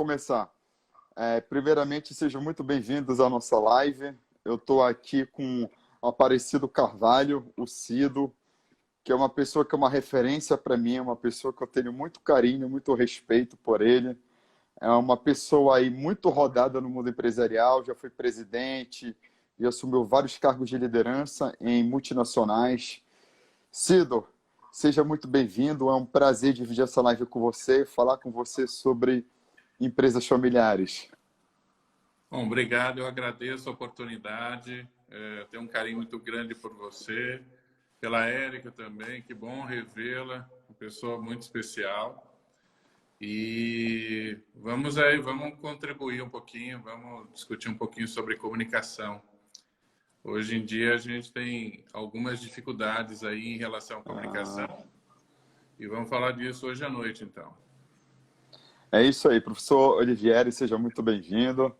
começar. Primeiramente, sejam muito bem-vindos à nossa live. Eu estou aqui com o Aparecido Carvalho, o Cido, que é uma pessoa que é uma referência para mim, é uma pessoa que eu tenho muito carinho, muito respeito por ele. É uma pessoa aí muito rodada no mundo empresarial, já foi presidente e assumiu vários cargos de liderança em multinacionais. Cido, seja muito bem-vindo. É um prazer dividir essa live com você, falar com você sobre empresas familiares. Bom, obrigado. Eu agradeço a oportunidade. Tenho um carinho muito grande por você, pela Érica também. Que bom revê-la, uma pessoa muito especial. E vamos aí, vamos contribuir um pouquinho, vamos discutir um pouquinho sobre comunicação. Hoje em dia a gente tem algumas dificuldades aí em relação à comunicação. E vamos falar disso hoje à noite, então. É isso aí, professor Olivieri, seja muito bem-vindo.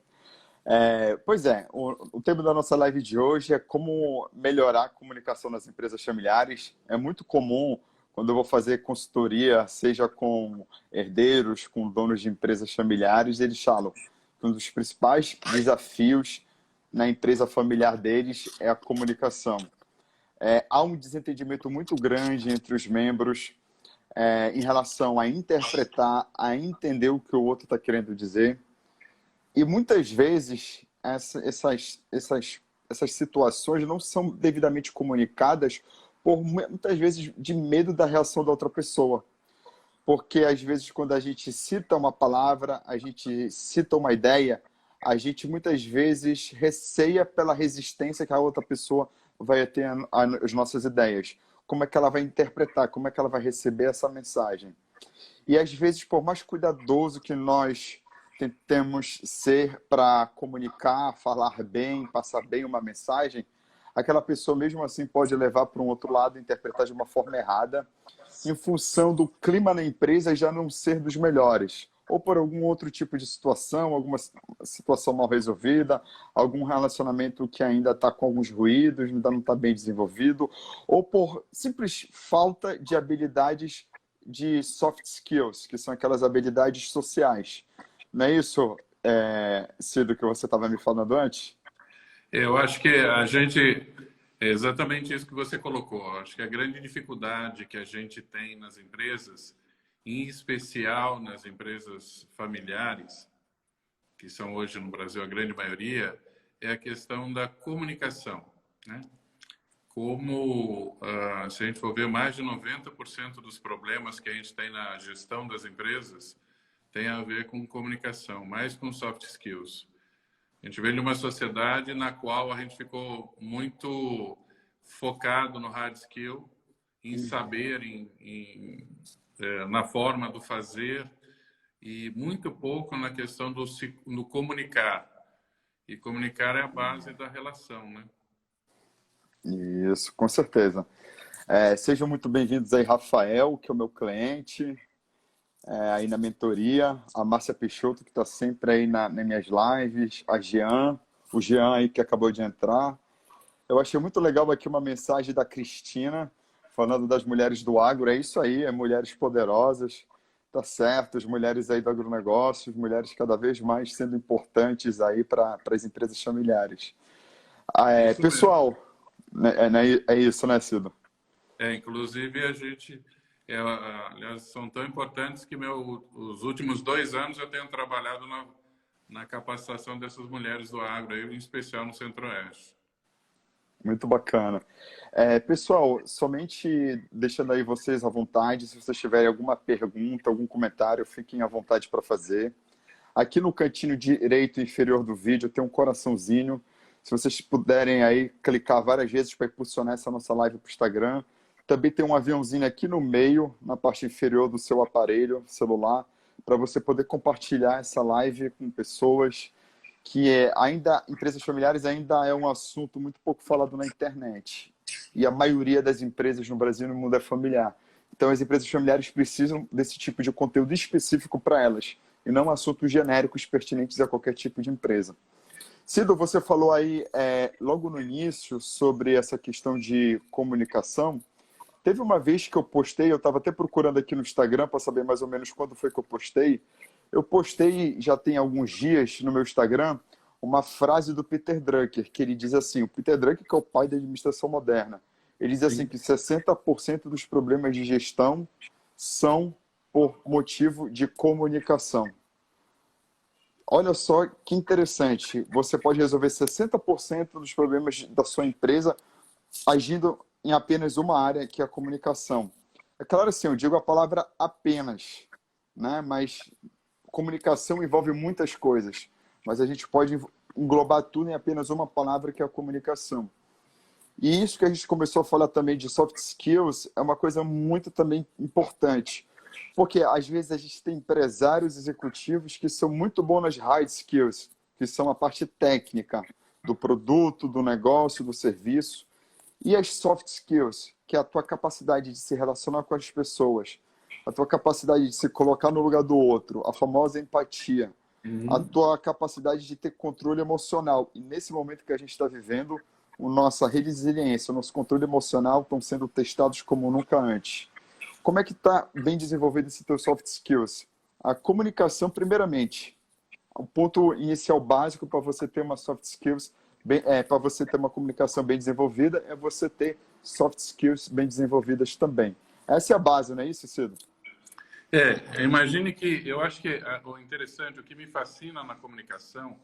Pois é, o tema da nossa live de hoje é como melhorar a comunicação nas empresas familiares. É muito comum, quando eu vou fazer consultoria, seja com herdeiros, com donos de empresas familiares, eles falam que um dos principais desafios na empresa familiar deles é a comunicação. Há um desentendimento muito grande entre os membros em relação a interpretar, a entender o que o outro está querendo dizer. E muitas vezes essas situações não são devidamente comunicadas por muitas vezes de medo da reação da outra pessoa. Porque às vezes quando a gente cita uma palavra, a gente cita uma ideia, a gente muitas vezes receia pela resistência que a outra pessoa vai ter às nossas ideias. Como é que ela vai interpretar, como é que ela vai receber essa mensagem. E às vezes, por mais cuidadoso que nós tentemos ser para comunicar, falar bem, passar bem uma mensagem, aquela pessoa mesmo assim pode levar para um outro lado, interpretar de uma forma errada, em função do clima na empresa já não ser dos melhores, ou por algum outro tipo de situação, alguma situação mal resolvida, algum relacionamento que ainda está com alguns ruídos, ainda não está bem desenvolvido, ou por simples falta de habilidades de soft skills, que são aquelas habilidades sociais. Não é isso, Cido, que você estava me falando antes? Eu acho que a gente... É exatamente isso que você colocou. Eu acho que a grande dificuldade que a gente tem nas empresas, em especial nas empresas familiares, que são hoje no Brasil a grande maioria, é a questão da comunicação, né? Como, se a gente for ver, mais de 90% dos problemas que a gente tem na gestão das empresas tem a ver com comunicação, mais com soft skills. A gente vem de uma sociedade na qual a gente ficou muito focado no hard skill, em saber, na forma do fazer, e muito pouco na questão do comunicar. E comunicar é a base da relação, né? Isso, com certeza. Sejam muito bem-vindos aí, Rafael, que é o meu cliente, aí na mentoria, a Márcia Peixoto, que está sempre aí nas minhas lives, a Jean, o Jean aí que acabou de entrar. Eu achei muito legal aqui uma mensagem da Cristina, falando das mulheres do agro. É isso aí, mulheres poderosas, tá certo, as mulheres aí do agronegócio, mulheres cada vez mais sendo importantes aí para as empresas familiares. Isso mesmo. Pessoal, é isso, né, Cido? Inclusive a gente... aliás, são tão importantes que os últimos 2 anos eu tenho trabalhado na capacitação dessas mulheres do agro, aí, em especial no Centro-Oeste. Muito bacana. Pessoal, somente deixando aí vocês à vontade, se vocês tiverem alguma pergunta, algum comentário, fiquem à vontade para fazer. Aqui no cantinho direito inferior do vídeo tem um coraçãozinho. Se vocês puderem aí clicar várias vezes para impulsionar essa nossa live para o Instagram. Também tem um aviãozinho aqui no meio, na parte inferior do seu aparelho celular, para você poder compartilhar essa live com pessoas que ainda, empresas familiares ainda é um assunto muito pouco falado na internet. E a maioria das empresas no Brasil e no mundo é familiar. Então, as empresas familiares precisam desse tipo de conteúdo específico para elas, e não assuntos genéricos pertinentes a qualquer tipo de empresa. Cido, você falou aí logo no início sobre essa questão de comunicação. Teve uma vez que eu postei, eu estava até procurando aqui no Instagram para saber mais ou menos quando foi que eu postei. Eu postei, já tem alguns dias, no meu Instagram, uma frase do Peter Drucker, que ele diz assim, o Peter Drucker, que é o pai da administração moderna, ele diz assim Sim. que 60% dos problemas de gestão são por motivo de comunicação. Olha só que interessante, você pode resolver 60% dos problemas da sua empresa agindo em apenas uma área, que é a comunicação. É claro, assim, eu digo a palavra apenas, né? Mas comunicação envolve muitas coisas, mas a gente pode englobar tudo em apenas uma palavra, que é a comunicação. E isso que a gente começou a falar também de soft skills é uma coisa muito também importante, porque às vezes a gente tem empresários executivos que são muito bons nas hard skills, que são a parte técnica do produto, do negócio, do serviço, e as soft skills, que é a tua capacidade de se relacionar com as pessoas, a tua capacidade de se colocar no lugar do outro, a famosa empatia, a Uhum. tua capacidade de ter controle emocional. E nesse momento que a gente está vivendo, a nossa resiliência, o nosso controle emocional estão sendo testados como nunca antes. Como é que está bem desenvolvido esse teu soft skills? A comunicação, primeiramente. O ponto inicial básico para você ter uma soft skills, para você ter uma comunicação bem desenvolvida, é você ter soft skills bem desenvolvidas também. Essa é a base, não é isso, Cido? Imagine que eu acho que o interessante, o que me fascina na comunicação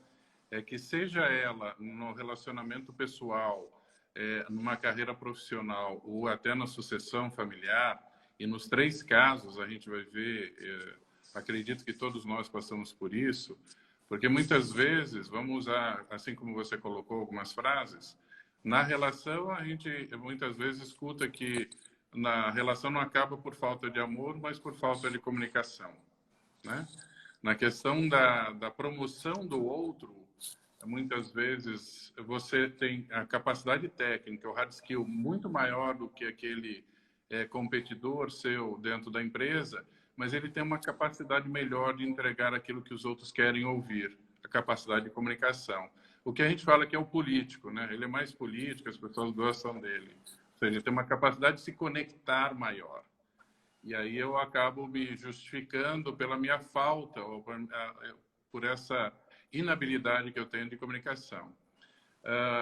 é que seja ela no relacionamento pessoal, numa carreira profissional ou até na sucessão familiar, e nos três casos a gente vai ver, acredito que todos nós passamos por isso, porque muitas vezes, vamos usar, assim como você colocou algumas frases, na relação a gente muitas vezes escuta que na relação não acaba por falta de amor, mas por falta de comunicação, né? Na questão da promoção do outro, muitas vezes você tem a capacidade técnica, o hard skill muito maior do que aquele competidor seu dentro da empresa, mas ele tem uma capacidade melhor de entregar aquilo que os outros querem ouvir, a capacidade de comunicação. O que a gente fala que é o político, né? Ele é mais político, as pessoas gostam dele. Ou seja, ele tem uma capacidade de se conectar maior. E aí eu acabo me justificando pela minha falta, ou por essa inabilidade que eu tenho de comunicação.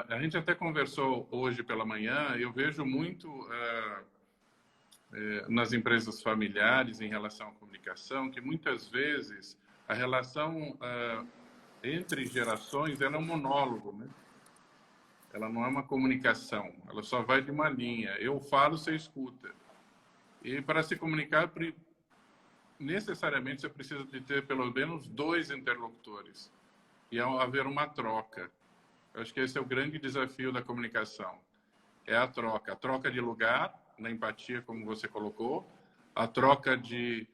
A gente até conversou hoje pela manhã, eu vejo muito nas empresas familiares em relação à comunicação, que muitas vezes a relação entre gerações ela é um monólogo, né? Ela não é uma comunicação, ela só vai de uma linha. Eu falo, você escuta. E para se comunicar, necessariamente você precisa de ter pelo menos dois interlocutores e haver uma troca. Eu acho que esse é o grande desafio da comunicação. É a troca de lugar, na empatia, como você colocou, a troca de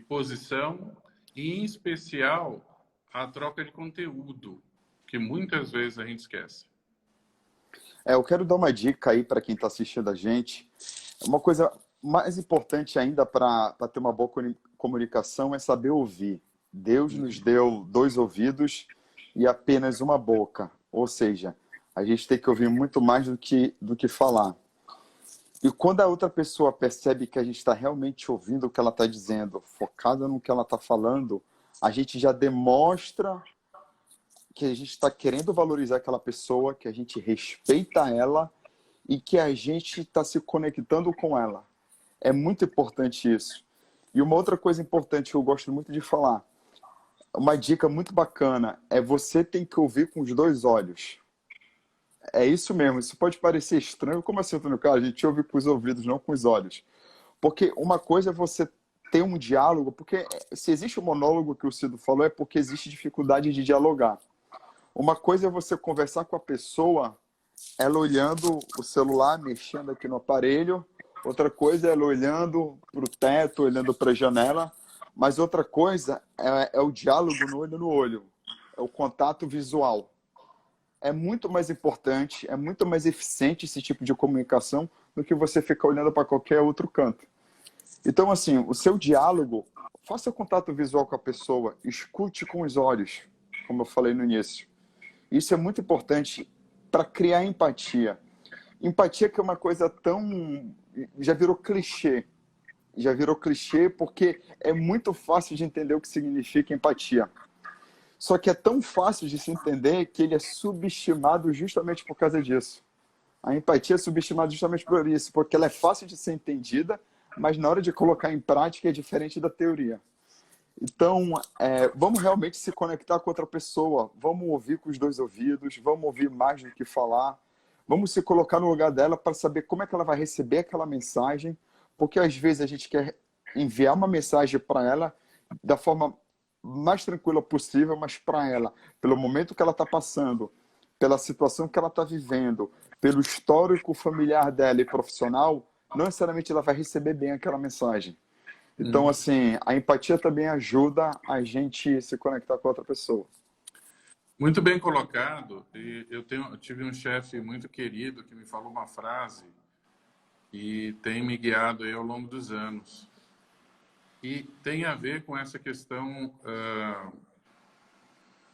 posição e, em especial, a troca de conteúdo, que muitas vezes a gente esquece. Eu quero dar uma dica aí para quem está assistindo a gente. Uma coisa mais importante ainda para ter uma boa comunicação é saber ouvir. Deus nos deu dois ouvidos e apenas uma boca. Ou seja, a gente tem que ouvir muito mais do que falar. E quando a outra pessoa percebe que a gente está realmente ouvindo o que ela está dizendo, focada no que ela está falando, a gente já demonstra que a gente está querendo valorizar aquela pessoa, que a gente respeita ela e que a gente está se conectando com ela. É muito importante isso. E uma outra coisa importante que eu gosto muito de falar, uma dica muito bacana, é você tem que ouvir com os dois olhos. É isso mesmo, isso pode parecer estranho, como assim, Antônio Carlos? A gente ouve com os ouvidos, não com os olhos. Porque uma coisa é você ter um diálogo, porque se existe um monólogo que o Cido falou, é porque existe dificuldade de dialogar. Uma coisa é você conversar com a pessoa, ela olhando o celular, mexendo aqui no aparelho. Outra coisa é ela olhando para o teto, olhando para a janela. Mas outra coisa é o diálogo no olho no olho. É o contato visual. É muito mais importante, é muito mais eficiente esse tipo de comunicação do que você ficar olhando para qualquer outro canto. Então, assim, o seu diálogo, faça contato visual com a pessoa, escute com os olhos, como eu falei no início. Isso é muito importante para criar empatia. Empatia que é uma coisa tão... já virou clichê. já virou clichê porque é muito fácil de entender o que significa empatia. Só que é tão fácil de se entender que ele é subestimado justamente por causa disso. A empatia é subestimada justamente por isso, porque ela é fácil de ser entendida, mas na hora de colocar em prática é diferente da teoria. Então, vamos realmente se conectar com outra pessoa, vamos ouvir com os dois ouvidos, vamos ouvir mais do que falar, vamos se colocar no lugar dela para saber como é que ela vai receber aquela mensagem, porque às vezes a gente quer enviar uma mensagem para ela da forma mais tranquila possível, mas para ela, pelo momento que ela está passando, pela situação que ela está vivendo, pelo histórico familiar dela e profissional, não necessariamente ela vai receber bem aquela mensagem. Então, assim, a empatia também ajuda a gente se conectar com outra pessoa. Muito bem colocado. E eu tive um chefe muito querido que me falou uma frase e tem me guiado aí ao longo dos anos. E tem a ver com essa questão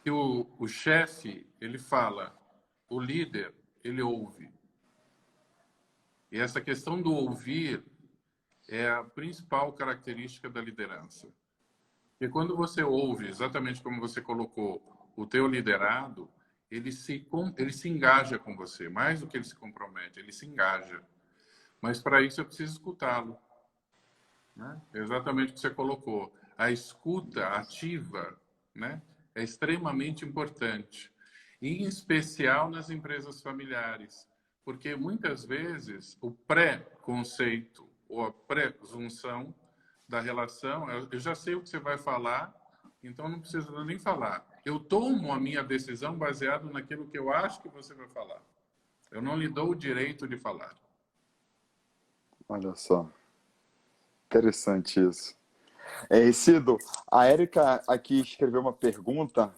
que o chefe, ele fala, o líder, ele ouve. E essa questão do ouvir é a principal característica da liderança. E quando você ouve, exatamente como você colocou, o teu liderado, ele se engaja com você, mais do que ele se compromete, ele se engaja. Mas para isso eu preciso escutá-lo. Né? Exatamente o que você colocou. A escuta ativa, né, é extremamente importante, em especial nas empresas familiares, porque muitas vezes o pré-conceito ou a presunção da relação, eu já sei o que você vai falar, então não precisa nem falar. Eu tomo a minha decisão baseado naquilo que eu acho que você vai falar. Eu não lhe dou o direito de falar. Olha só, interessante isso. Cido, a Érica aqui escreveu uma pergunta,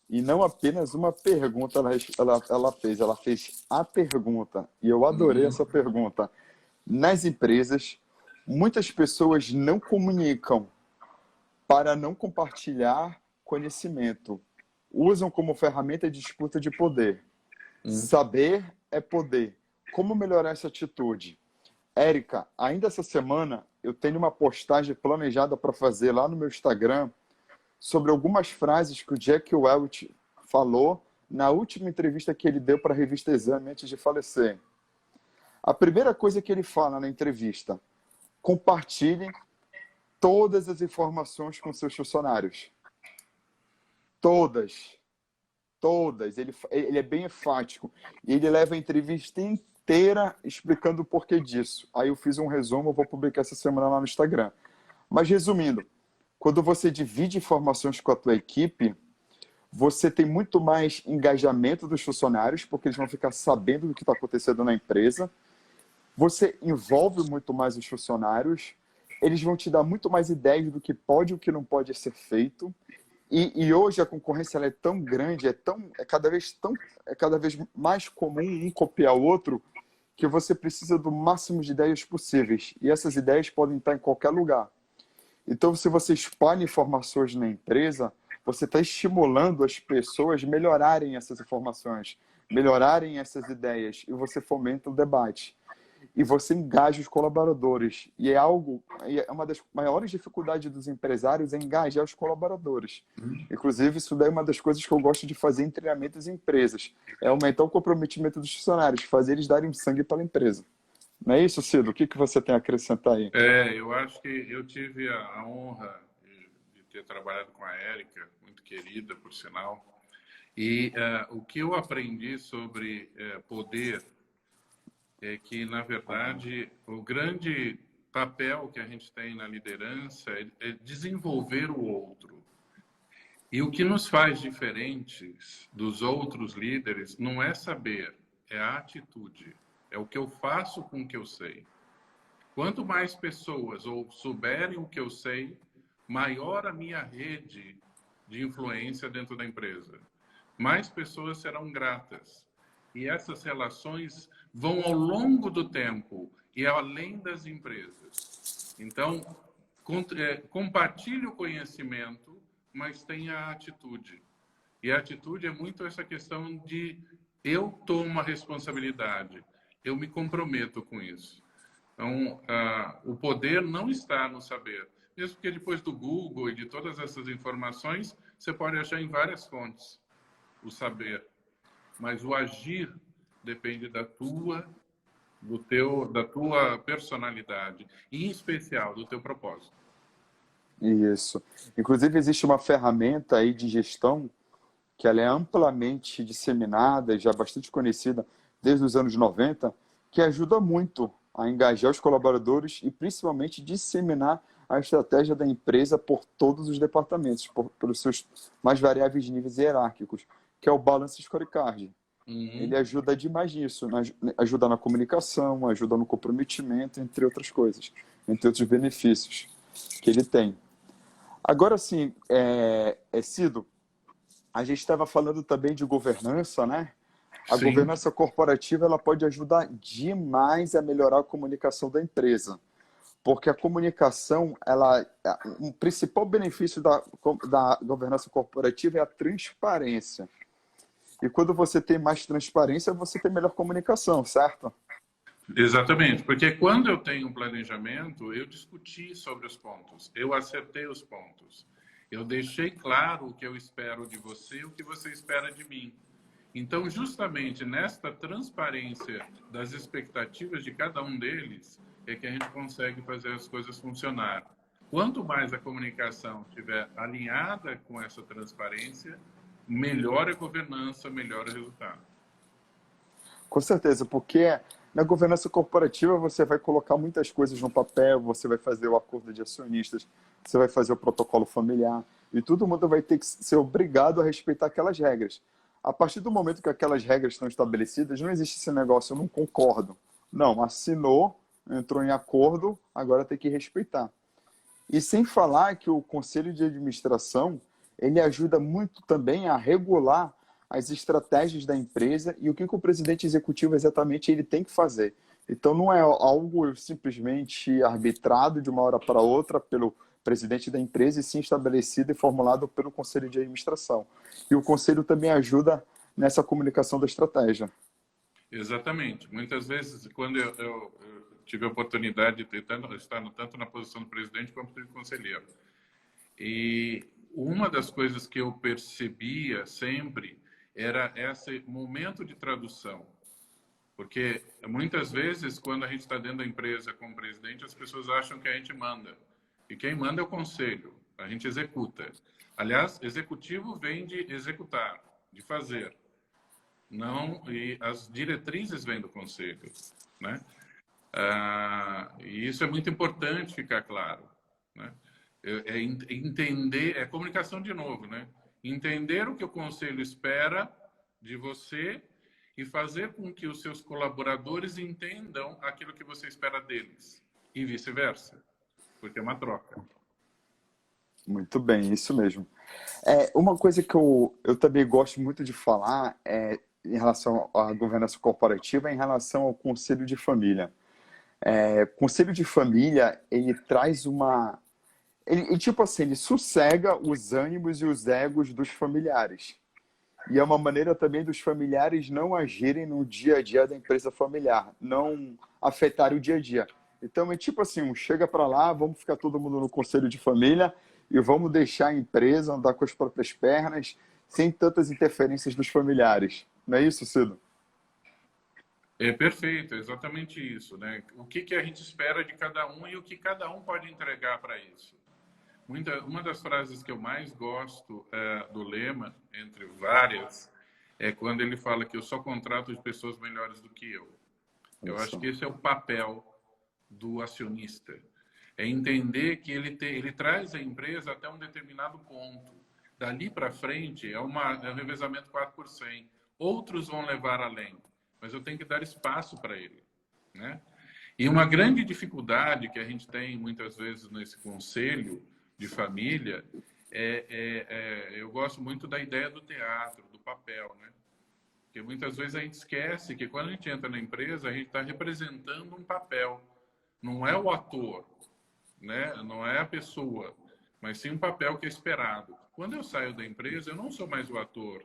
e não apenas uma pergunta ela fez a pergunta, e eu adorei essa pergunta. Nas empresas, muitas pessoas não comunicam para não compartilhar conhecimento. Usam como ferramenta de disputa de poder. Saber é poder. Como melhorar essa atitude? Érica, ainda essa semana eu tenho uma postagem planejada para fazer lá no meu Instagram sobre algumas frases que o Jack Welch falou na última entrevista que ele deu para a revista Exame antes de falecer. A primeira coisa que ele fala na entrevista: compartilhe todas as informações com seus funcionários. Todas. Todas. Ele é bem enfático. E ele leva a entrevista inteira explicando o porquê disso. Aí eu fiz um resumo, eu vou publicar essa semana lá no Instagram. Mas resumindo, quando você divide informações com a tua equipe, você tem muito mais engajamento dos funcionários, porque eles vão ficar sabendo do que está acontecendo na empresa. Você envolve muito mais os funcionários, eles vão te dar muito mais ideias do que pode e o que não pode ser feito. E hoje a concorrência ela é tão grande, é cada vez mais comum um copiar o outro, que você precisa do máximo de ideias possíveis. E essas ideias podem estar em qualquer lugar. Então, se você espalha informações na empresa, você está estimulando as pessoas a melhorarem essas informações, melhorarem essas ideias, e você fomenta o debate. E você engaja os colaboradores. E é uma das maiores dificuldades dos empresários é engajar os colaboradores. Inclusive, isso daí é uma das coisas que eu gosto de fazer em treinamentos em empresas. É aumentar o comprometimento dos funcionários, fazer eles darem sangue pela empresa. Não é isso, Cido? O que você tem a acrescentar aí? Eu acho que eu tive a honra de ter trabalhado com a Érica, muito querida, por sinal. E o que eu aprendi sobre poder é que, na verdade, o grande papel que a gente tem na liderança é desenvolver o outro. E o que nos faz diferentes dos outros líderes não é saber, é a atitude. É o que eu faço com o que eu sei. Quanto mais pessoas souberem o que eu sei, maior a minha rede de influência dentro da empresa. Mais pessoas serão gratas. E essas relações vão ao longo do tempo e além das empresas. Então, compartilhe o conhecimento, mas tenha a atitude. E a atitude é muito essa questão de eu tomo uma responsabilidade, eu me comprometo com isso. Então, o poder não está no saber. Mesmo porque depois do Google e de todas essas informações, você pode achar em várias fontes o saber. Mas o agir depende da tua personalidade, e em especial do teu propósito. Isso. Inclusive, existe uma ferramenta aí de gestão que ela é amplamente disseminada, já bastante conhecida desde os anos 90, que ajuda muito a engajar os colaboradores e principalmente disseminar a estratégia da empresa por todos os departamentos, pelos seus mais variáveis níveis hierárquicos, que é o Balance Scorecard. Ele Uhum. ajuda demais nisso, ajuda na comunicação, ajuda no comprometimento, entre outras coisas, entre outros benefícios que ele tem. Agora sim, Cido, a gente estava falando também de governança, né? A Sim, governança corporativa ela pode ajudar demais a melhorar a comunicação da empresa, porque a comunicação, o principal benefício da governança corporativa é a transparência. E quando você tem mais transparência, você tem melhor comunicação, certo? exatamente. Porque quando eu tenho um planejamento, eu discuti sobre os pontos, eu acertei os pontos. Eu deixei claro o que eu espero de você, o que você espera de mim. Então, justamente nesta transparência das expectativas de cada um deles, é que a gente consegue fazer as coisas funcionar. Quanto mais a comunicação estiver alinhada com essa transparência, melhor a governança, melhor o resultado. Com certeza, porque na governança corporativa você vai colocar muitas coisas no papel, você vai fazer o acordo de acionistas, você vai fazer o protocolo familiar, e todo mundo vai ter que ser obrigado a respeitar aquelas regras. A partir do momento que aquelas regras estão estabelecidas, não existe esse negócio, eu não concordo. Não, assinou, entrou em acordo, agora tem que respeitar. E sem falar que o conselho de administração, ele ajuda muito também a regular as estratégias da empresa e o que o presidente executivo exatamente ele tem que fazer. Então não é algo simplesmente arbitrado de uma hora para outra pelo presidente da empresa, e sim estabelecido e formulado pelo conselho de administração. E o conselho também ajuda nessa comunicação da estratégia. Exatamente. Muitas vezes, quando eu tive a oportunidade de estar tanto na posição do presidente quanto do conselheiro, e uma das coisas que eu percebia sempre era esse momento de tradução. Porque muitas vezes, quando a gente está dentro da empresa como presidente, as pessoas acham que a gente manda. E quem manda é o conselho, a gente executa. Aliás, executivo vem de executar, de fazer. Não, e as diretrizes vêm do conselho, né? E isso é muito importante ficar claro, né? Entender, é comunicação de novo, né? Entender o que o conselho espera de você e fazer com que os seus colaboradores entendam aquilo que você espera deles e vice-versa, porque é uma troca. Muito bem, isso mesmo. Uma coisa que eu também gosto muito de falar em relação à governança corporativa, é em relação ao conselho de família. Conselho de família, ele traz uma... tipo assim, ele sossega os ânimos e os egos dos familiares. E é uma maneira também dos familiares não agirem no dia a dia da empresa familiar, não afetarem o dia a dia. Então é tipo assim, chega para lá, vamos ficar todo mundo no conselho de família e vamos deixar a empresa andar com as próprias pernas, sem tantas interferências dos familiares. Não é isso, Cido? É perfeito, é exatamente isso, né? O que a gente espera de cada um e o que cada um pode entregar para isso. Uma das frases que eu mais gosto do Lema, entre várias, é quando ele fala que eu só contrato de pessoas melhores do que eu. Eu acho Isso. que esse é o papel do acionista. É entender que ele traz a empresa até um determinado ponto. Dali para frente é um revezamento 4 por 100. Outros vão levar além, mas eu tenho que dar espaço para ele, né? E uma grande dificuldade que a gente tem muitas vezes nesse conselho de família eu gosto muito da ideia do teatro, do papel, né? Porque muitas vezes a gente esquece que quando a gente entra na empresa, a gente está representando um papel. Não é o ator, né? Não é a pessoa, mas sim um papel que é esperado. Quando eu saio da empresa, eu não sou mais o ator.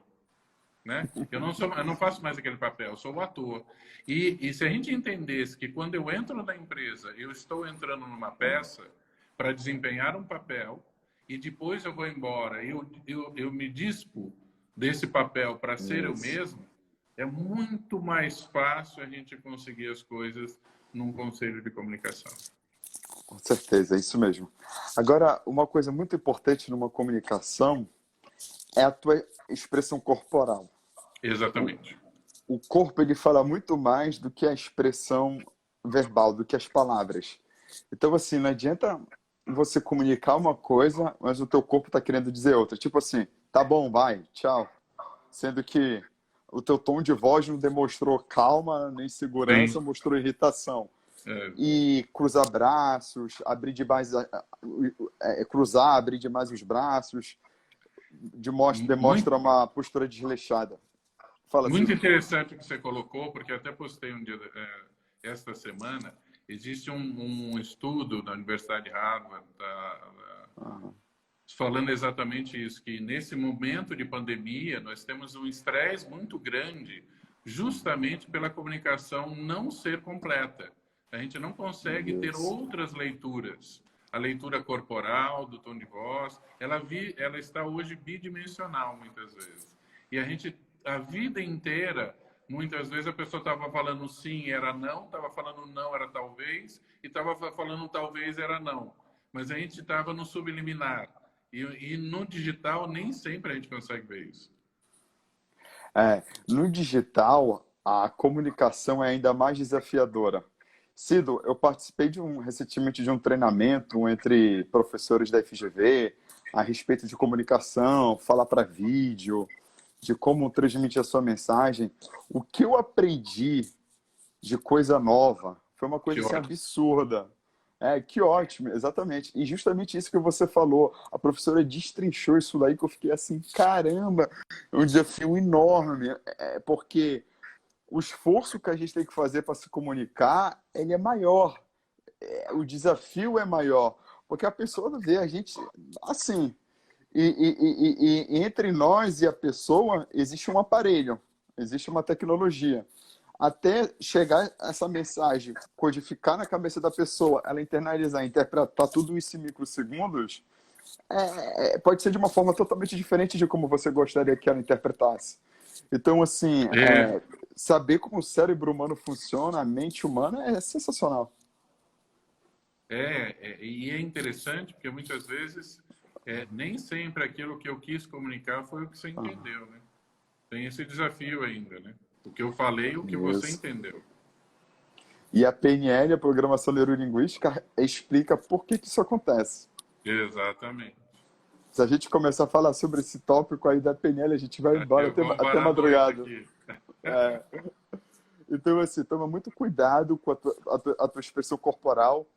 né? Eu não faço mais aquele papel, eu sou o ator. E se a gente entendesse que quando eu entro na empresa, eu estou entrando numa peça para desempenhar um papel e depois eu vou embora, eu me dispo desse papel para ser eu Isso. mesmo, é muito mais fácil a gente conseguir as coisas num conselho de comunicação. Com certeza, é isso mesmo. Agora, uma coisa muito importante numa comunicação é a tua expressão corporal. O, Exatamente. o corpo ele fala muito mais do que a expressão verbal, do que as palavras. Então, assim, não adianta você comunicar uma coisa, mas o teu corpo está querendo dizer outra. Tipo assim, tá bom, vai, tchau. Sendo que o teu tom de voz não demonstrou calma nem segurança, Sim. mostrou irritação. É, E cruzar braços, abrir demais, cruzar, abrir demais os braços, muito, demonstra uma postura desleixada. Fala, muito Cido. interessante o que você colocou, porque eu até postei um dia, esta semana, existe um estudo da Universidade de Harvard Aham. falando exatamente isso, que nesse momento de pandemia nós temos um estresse muito grande justamente pela comunicação não ser completa. A gente não consegue ter Isso. outras leituras. A leitura corporal, do tom de voz, ela está hoje bidimensional muitas vezes. E a vida inteira, muitas vezes a pessoa estava falando sim, era não, estava falando não, era talvez, e estava falando talvez, era não. Mas a gente estava no subliminar. E no digital nem sempre a gente consegue ver isso. No digital, a comunicação é ainda mais desafiadora. Cido, eu participei recentemente de um treinamento entre professores da FGV a respeito de comunicação, falar para vídeo, de como transmitir a sua mensagem. O que eu aprendi de coisa nova foi uma coisa Que assim ótimo. absurda. Que ótimo, exatamente. E justamente isso que você falou, a professora destrinchou isso daí que eu fiquei assim, caramba, é um desafio enorme, porque o esforço que a gente tem que fazer para se comunicar, ele é maior, o desafio é maior, porque a pessoa vê a gente assim, e entre nós e a pessoa existe um aparelho, existe uma tecnologia. Até chegar essa mensagem, codificar na cabeça da pessoa, ela internalizar, interpretar tudo isso em microsegundos, pode ser de uma forma totalmente diferente de como você gostaria que ela interpretasse. Então, assim, É, saber como o cérebro humano funciona, a mente humana, é sensacional. e é interessante porque muitas vezes nem sempre aquilo que eu quis comunicar foi o que você Ah, entendeu, né? Tem esse desafio ainda, né? O que eu falei, o que você isso. entendeu. E a PNL, a Programação Neurolinguística, explica por que isso acontece. Exatamente. Se a gente começar a falar sobre esse tópico aí da PNL, a gente vai embora Eu até, vou até varar a noite madrugada. aqui. É, então, assim, toma muito cuidado com a tua expressão corporal.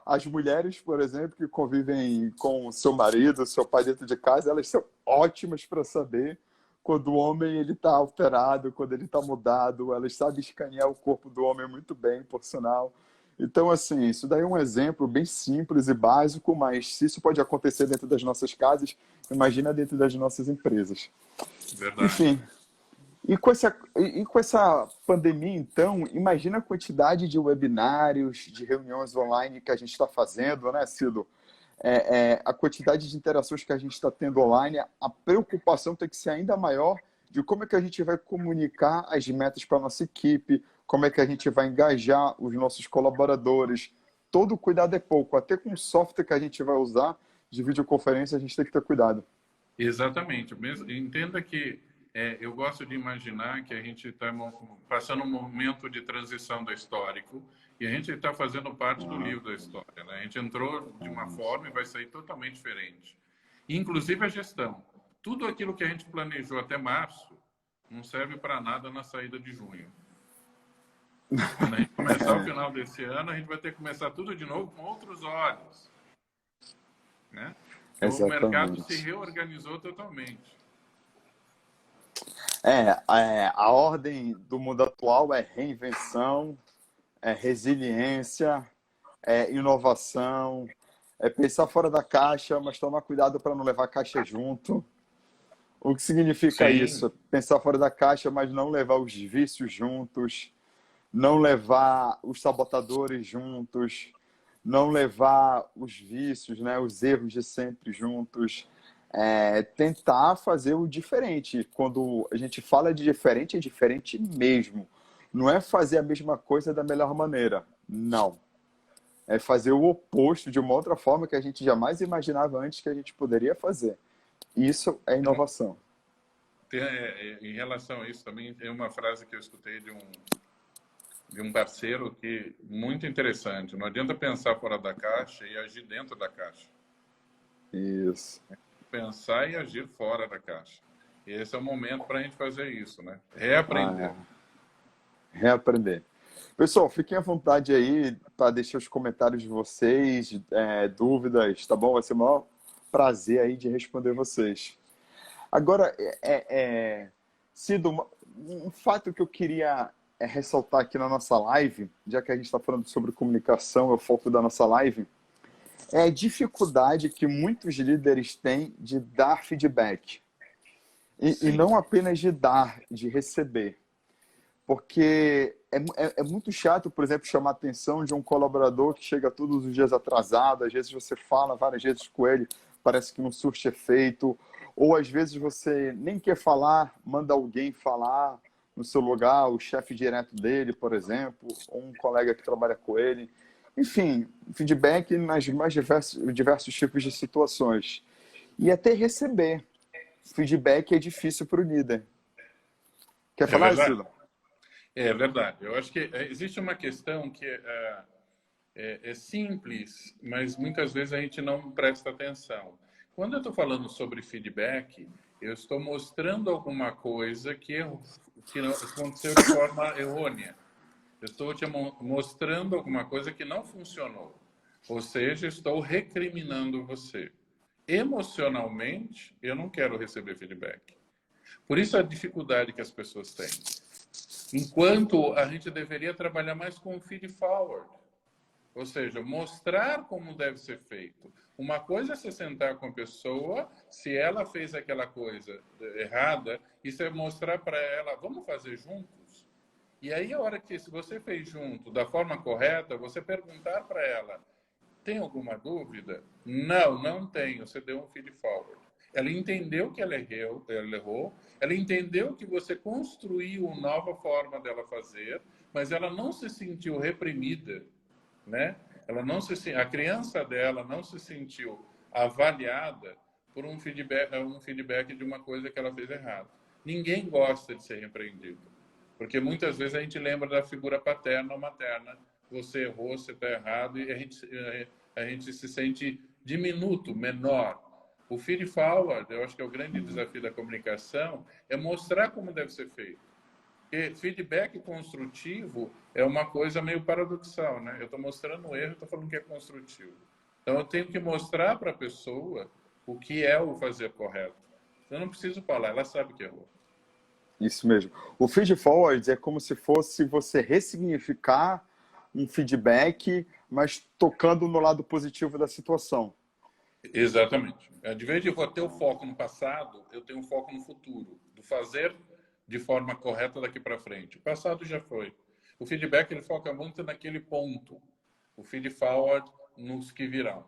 As mulheres, por exemplo, que convivem com o seu marido, seu pai dentro de casa, elas são ótimas para saber quando o homem ele está alterado, quando ele está mudado. Elas sabem escanear o corpo do homem muito bem, por sinal. Então, assim, isso daí é um exemplo bem simples e básico, mas se isso pode acontecer dentro das nossas casas, imagina dentro das nossas empresas. Verdade. Enfim, e com essa pandemia, então, imagina a quantidade de webinários, de reuniões online que a gente está fazendo, né, Cido? A quantidade de interações que a gente está tendo online, a preocupação tem que ser ainda maior de como é que a gente vai comunicar as metas para a nossa equipe, como é que a gente vai engajar os nossos colaboradores. Todo cuidado é pouco, até com o software que a gente vai usar de videoconferência, a gente tem que ter cuidado. Exatamente. Entenda que eu gosto de imaginar que a gente está passando um momento de transição do histórico e a gente está fazendo parte do livro da história. Né? A gente entrou de uma forma e vai sair totalmente diferente. Inclusive a gestão. Tudo aquilo que a gente planejou até março não serve para nada na saída de junho. Quando a gente começar o final desse ano, a gente vai ter que começar tudo de novo com outros olhos. Né? Porque o mercado se Exatamente. reorganizou totalmente. A ordem do mundo atual é reinvenção, é resiliência, é inovação, é pensar fora da caixa, mas tomar cuidado para não levar a caixa junto. O que significa Sim, isso? Pensar fora da caixa, mas não levar os vícios juntos, não levar os sabotadores juntos, não levar os vícios, né, os erros de sempre juntos. Tentar fazer o diferente. Quando a gente fala de diferente, é diferente mesmo. Não é fazer a mesma coisa da melhor maneira. Não. É fazer o oposto de uma outra forma que a gente jamais imaginava antes que a gente poderia fazer. Isso é inovação. em relação a isso também, tem uma frase que eu escutei de um parceiro que muito interessante. Não adianta pensar fora da caixa e agir dentro da caixa. Isso. Pensar e agir fora da caixa. E esse é o momento para a gente fazer isso, né? Ah, Reaprender. reaprender. Pessoal, fiquem à vontade aí para deixar os comentários de vocês, dúvidas, tá bom? Vai ser o maior prazer aí de responder vocês. Agora, Cido, um fato que eu queria ressaltar aqui na nossa live, já que a gente está falando sobre comunicação, é o foco da nossa live, é a dificuldade que muitos líderes têm de dar feedback. E Sim, não apenas de dar, de receber. Porque é muito chato, por exemplo, chamar a atenção de um colaborador que chega todos os dias atrasado, às vezes você fala várias vezes com ele, parece que não surte efeito, ou às vezes você nem quer falar, manda alguém falar no seu lugar, o chefe direto dele, por exemplo, ou um colega que trabalha com ele. Enfim, feedback nas mais diversos tipos de situações. E até receber feedback é difícil para o líder. Quer é falar, verdade. Sila? É verdade. Eu acho que existe uma questão que é simples, mas muitas vezes a gente não presta atenção. Quando eu estou falando sobre feedback, eu estou mostrando alguma coisa que não, aconteceu de forma errônea. Eu estou te mostrando alguma coisa que não funcionou. Ou seja, estou recriminando você. Emocionalmente, eu não quero receber feedback. Por isso a dificuldade que as pessoas têm. Enquanto a gente deveria trabalhar mais com feed forward, ou seja, mostrar como deve ser feito. Uma coisa é você sentar com a pessoa, se ela fez aquela coisa errada, isso é mostrar para ela, vamos fazer juntos? E aí, a hora que se você fez junto da forma correta, você perguntar para ela, tem alguma dúvida? Não, não tenho. Você deu um feed forward. Ela entendeu que ela errou, ela entendeu que você construiu uma nova forma dela fazer, mas ela não se sentiu reprimida, né? Ela não se, a criança dela não se sentiu avaliada por um feedback de uma coisa que ela fez errado. Ninguém gosta de ser repreendido, porque muitas vezes a gente lembra da figura paterna ou materna. Você errou, você está errado, e a gente se sente diminuto, menor. O feed forward, eu acho que é o grande desafio da comunicação, é mostrar como deve ser feito. Porque feedback construtivo é uma coisa meio paradoxal, né? Eu estou mostrando o erro e estou falando que é construtivo. Então, eu tenho que mostrar para a pessoa o que é o fazer correto. Eu não preciso falar, ela sabe que errou. Isso mesmo. O feed forward é como se fosse você ressignificar um feedback, mas tocando no lado positivo da situação. Exatamente. De vez de eu ter o foco no passado, eu tenho um foco no futuro, do fazer de forma correta daqui para frente. O passado já foi. O feedback ele foca muito naquele ponto. O feed forward nos que virão.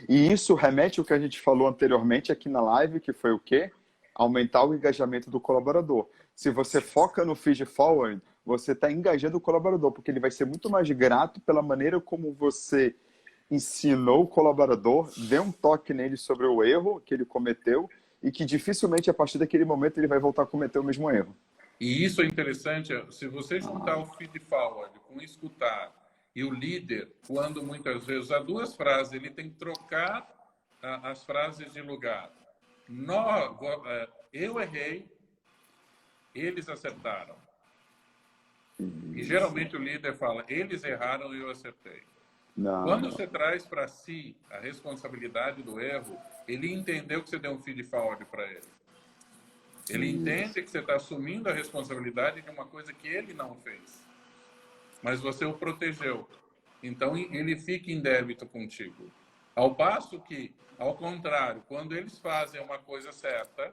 E isso remete ao que a gente falou anteriormente aqui na live, que foi o quê? Aumentar o engajamento do colaborador. Se você foca no feed forward, você está engajando o colaborador, porque ele vai ser muito mais grato pela maneira como você ensinou o colaborador, deu um toque nele sobre o erro que ele cometeu e que dificilmente a partir daquele momento ele vai voltar a cometer o mesmo erro. E isso é interessante, se você juntar o feed forward com escutar e o líder, quando muitas vezes há duas frases, ele tem que trocar as frases de lugar. Eu errei, eles acertaram. E Isso. geralmente o líder fala, eles erraram e eu acertei. Não, Quando não. você traz para si a responsabilidade do erro, ele entendeu que você deu um feed forward para ele. Ele Isso. entende que você está assumindo a responsabilidade de uma coisa que ele não fez, mas você o protegeu. Então ele fica em débito contigo. Ao passo que, ao contrário, quando eles fazem uma coisa certa,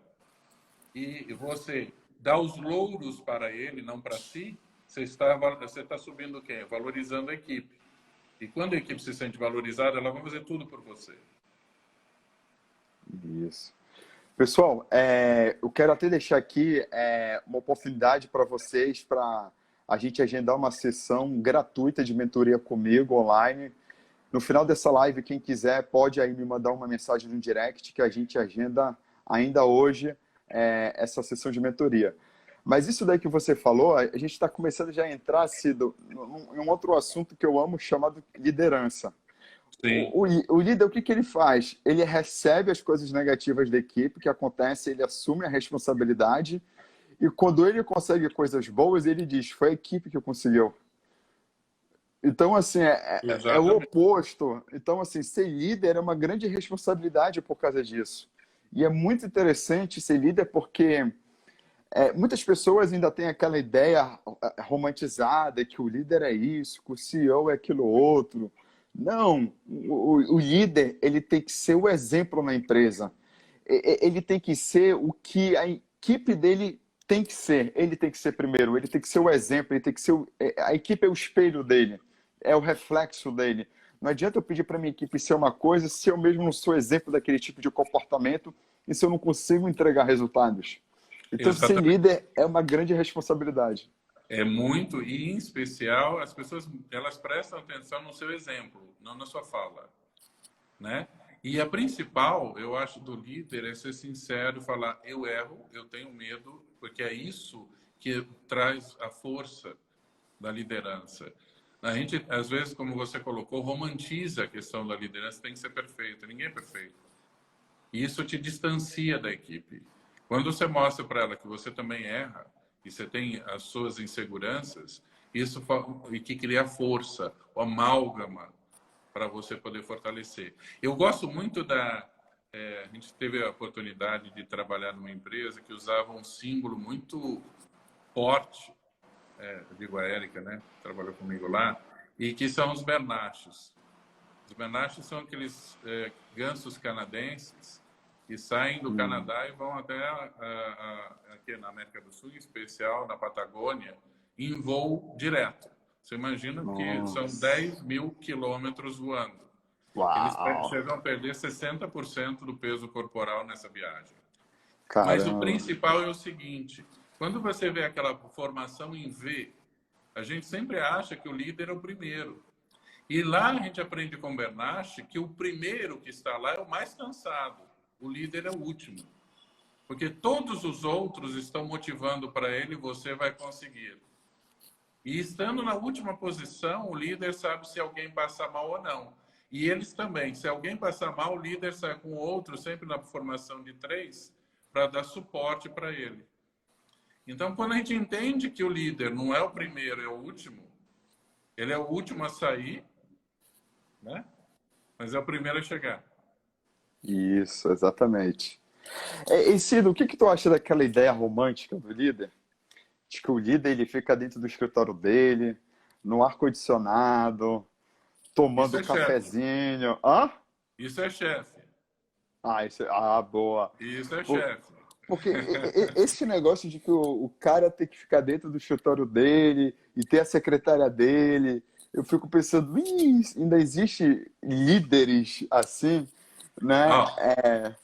e você dá os louros para ele, não para si, você está subindo quem? Valorizando a equipe. E quando a equipe se sente valorizada, ela vai fazer tudo por você. Isso. Pessoal, eu quero até deixar aqui uma oportunidade para vocês para a gente agendar uma sessão gratuita de mentoria comigo online. No final dessa live, quem quiser pode aí me mandar uma mensagem no direct que a gente agenda ainda hoje essa sessão de mentoria. Mas isso daí que você falou, a gente está começando já a entrar, Cido, em um outro assunto que eu amo chamado liderança. Sim, O líder, o que ele faz? Ele recebe as coisas negativas da equipe que acontecem, ele assume a responsabilidade e quando ele consegue coisas boas, ele diz, foi a equipe que conseguiu. Então, assim, é o exatamente. oposto. Então, assim, ser líder é uma grande responsabilidade por causa disso. E é muito interessante ser líder porque muitas pessoas ainda têm aquela ideia romantizada que o líder é isso, que o CEO é aquilo outro. Não, o líder ele tem que ser o exemplo na empresa. Ele tem que ser o que a equipe dele tem que ser. Ele tem que ser primeiro, ele tem que ser o exemplo, ele tem que ser a equipe é o espelho dele, é o reflexo dele. Não adianta eu pedir para minha equipe ser uma coisa se eu mesmo não sou exemplo daquele tipo de comportamento e se eu não consigo entregar resultados. Então, ser Exatamente. líder é uma grande responsabilidade. É muito, e em especial, as pessoas elas prestam atenção no seu exemplo, não na sua fala, né? E a principal, eu acho, do líder é ser sincero e falar: eu erro, eu tenho medo, porque é isso que traz a força da liderança. A gente, às vezes, como você colocou, romantiza a questão da liderança, tem que ser perfeito. Ninguém é perfeito. E isso te distancia da equipe. Quando você mostra para ela que você também erra e você tem as suas inseguranças, isso e que cria força, o amálgama para você poder fortalecer. Eu gosto muito a gente teve a oportunidade de trabalhar numa empresa que usava um símbolo muito forte, eu digo a Érica, né? Trabalhou comigo lá, e que são os Bernaches. Os Bernaches são aqueles gansos canadenses que saem do Canadá e vão até aqui na América do Sul, em especial na Patagônia, em voo direto. Você imagina que são Nossa. 10 mil quilômetros voando. Eles Uau. chegam a perder 60% do peso corporal nessa viagem. Mas o Caramba. principal é o seguinte: quando você vê aquela formação em V, a gente sempre acha que o líder é o primeiro. E lá a gente aprende com Bernache que o primeiro que está lá é o mais cansado, o líder é o último. Porque todos os outros estão motivando para ele, você vai conseguir. E estando na última posição, o líder sabe se alguém passa mal ou não. E eles também. Se alguém passar mal, o líder sai com o outro, sempre na formação de 3, para dar suporte para ele. Então, quando a gente entende que o líder não é o primeiro, é o último, ele é o último a sair, né? Mas é o primeiro a chegar. Isso, exatamente. E Cido, o que que tu acha daquela ideia romântica do líder? De que o líder ele fica dentro do escritório dele, no ar-condicionado, Isso tomando é chefe. cafezinho. Hã? Isso é chefe. Boa. Isso é Por- chefe. Porque esse negócio de que o cara tem que ficar dentro do escritório dele e ter a secretária dele, eu fico pensando, "Ih, ainda existe líderes assim, né? Ah,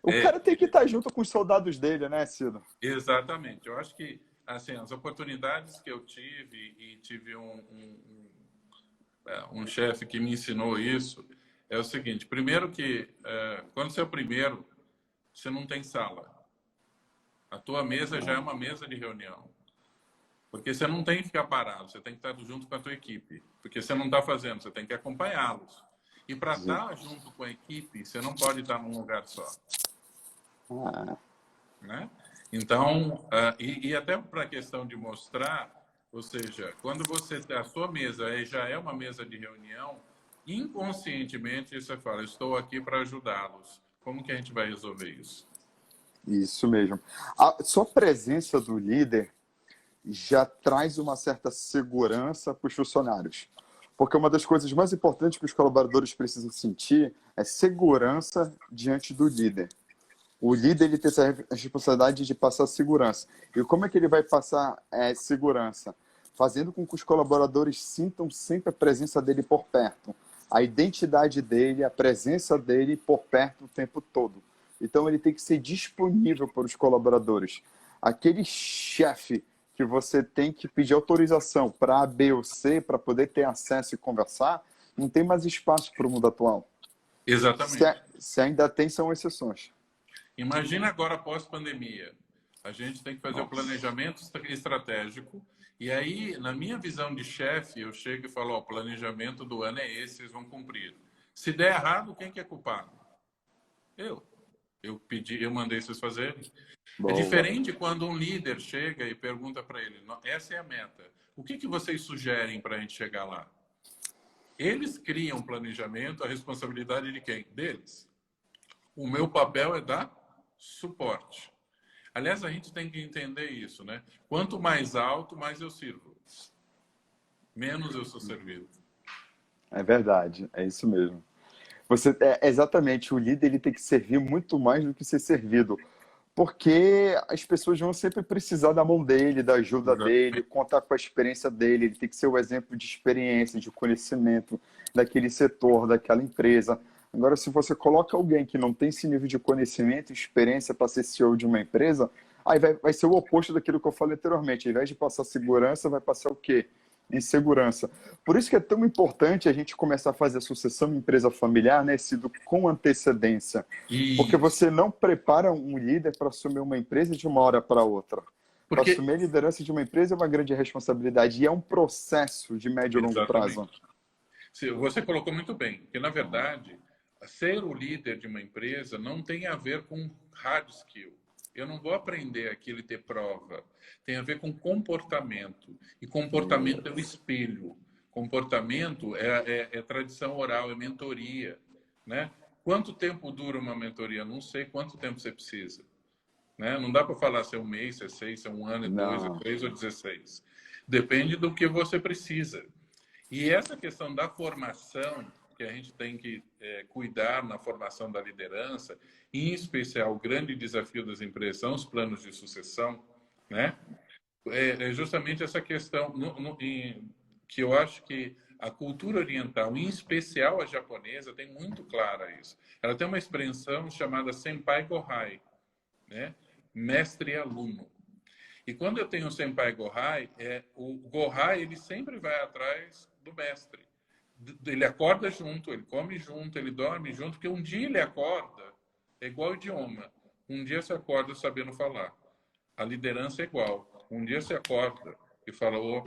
O cara é, tem que estar junto com os soldados dele, né, Cido? exatamente. Eu acho que assim, as oportunidades que eu tive e tive um chefe que me ensinou isso é o seguinte: primeiro que quando você é o primeiro, você não tem sala. A tua mesa já é uma mesa de reunião. Porque você não tem que ficar parado, você tem que estar junto com a tua equipe. Porque você não está fazendo, você tem que acompanhá-los. E para estar junto com a equipe, você não pode estar num lugar só. Ah, Né? Então, e até para a questão de mostrar, ou seja, quando você a sua mesa já é uma mesa de reunião, inconscientemente você fala: estou aqui para ajudá-los. Como que a gente vai resolver isso? isso mesmo. A sua presença do líder já traz uma certa segurança para os funcionários. Porque uma das coisas mais importantes que os colaboradores precisam sentir é segurança diante do líder. O líder ele tem essa responsabilidade de passar segurança. E como é que ele vai passar segurança? Fazendo com que os colaboradores sintam sempre a presença dele por perto, a identidade dele, a presença dele por perto o tempo todo. Então ele tem que ser disponível para os colaboradores. Aquele chefe que você tem que pedir autorização para A, B ou C para poder ter acesso e conversar, não tem mais espaço para o mundo atual. Exatamente. Se ainda tem, são exceções. Imagina agora após pandemia. A gente tem que fazer o Nossa. planejamento estratégico. E aí, na minha visão de chefe, eu chego e falo, ó, o planejamento do ano é esse, vocês vão cumprir. Se der errado, quem que é culpado? Eu. Eu pedi, eu mandei vocês fazerem. É Boa. diferente quando um líder chega e pergunta para ele, essa é a meta. O que vocês sugerem para a gente chegar lá? Eles criam planejamento, a responsabilidade de quem? Deles. O meu papel é dar suporte. Aliás, a gente tem que entender isso, né? Quanto mais alto, mais eu sirvo. Menos eu sou servido. É verdade, é isso mesmo. Exatamente, o líder ele tem que servir muito mais do que ser servido, porque as pessoas vão sempre precisar da mão dele, da ajuda dele, Exatamente. contar com a experiência dele, ele tem que ser o exemplo de experiência, de conhecimento daquele setor, daquela empresa. Agora, se você coloca alguém que não tem esse nível de conhecimento e experiência para ser CEO de uma empresa, aí vai ser o oposto daquilo que eu falei anteriormente. Ao invés de passar segurança, vai passar o quê? Insegurança. Por isso que é tão importante a gente começar a fazer a sucessão em empresa familiar, né, sido com antecedência. Porque Isso. você não prepara um líder para assumir uma empresa de uma hora para outra. Para Porque, assumir a liderança de uma empresa é uma grande responsabilidade e é um processo de médio e longo prazo. exatamente. Você colocou muito bem, que na verdade, ser o líder de uma empresa não tem a ver com hard skill. Eu não vou aprender aquilo e ter prova. Tem a ver com comportamento. E comportamento é o espelho. Comportamento é tradição oral, é mentoria. Né? Quanto tempo dura uma mentoria? Não sei quanto tempo você precisa. Né? Não dá para falar se é um mês, se é 6, se é um ano, é 2, é Não, 3 ou 16. Depende do que você precisa. E essa questão da formação, que a gente tem que cuidar na formação da liderança, em especial o grande desafio das empresas são os planos de sucessão, né? É justamente essa questão que eu acho que a cultura oriental, em especial a japonesa, tem muito clara isso. Ela tem uma expressão chamada Senpai Gohai, né? Mestre e aluno. E quando eu tenho o Senpai Gohai, o Gohai ele sempre vai atrás do mestre. Ele acorda junto, ele come junto, ele dorme junto, porque um dia ele acorda, é igual o idioma. Um dia você acorda sabendo falar. A liderança é igual. Um dia você acorda e fala, ô,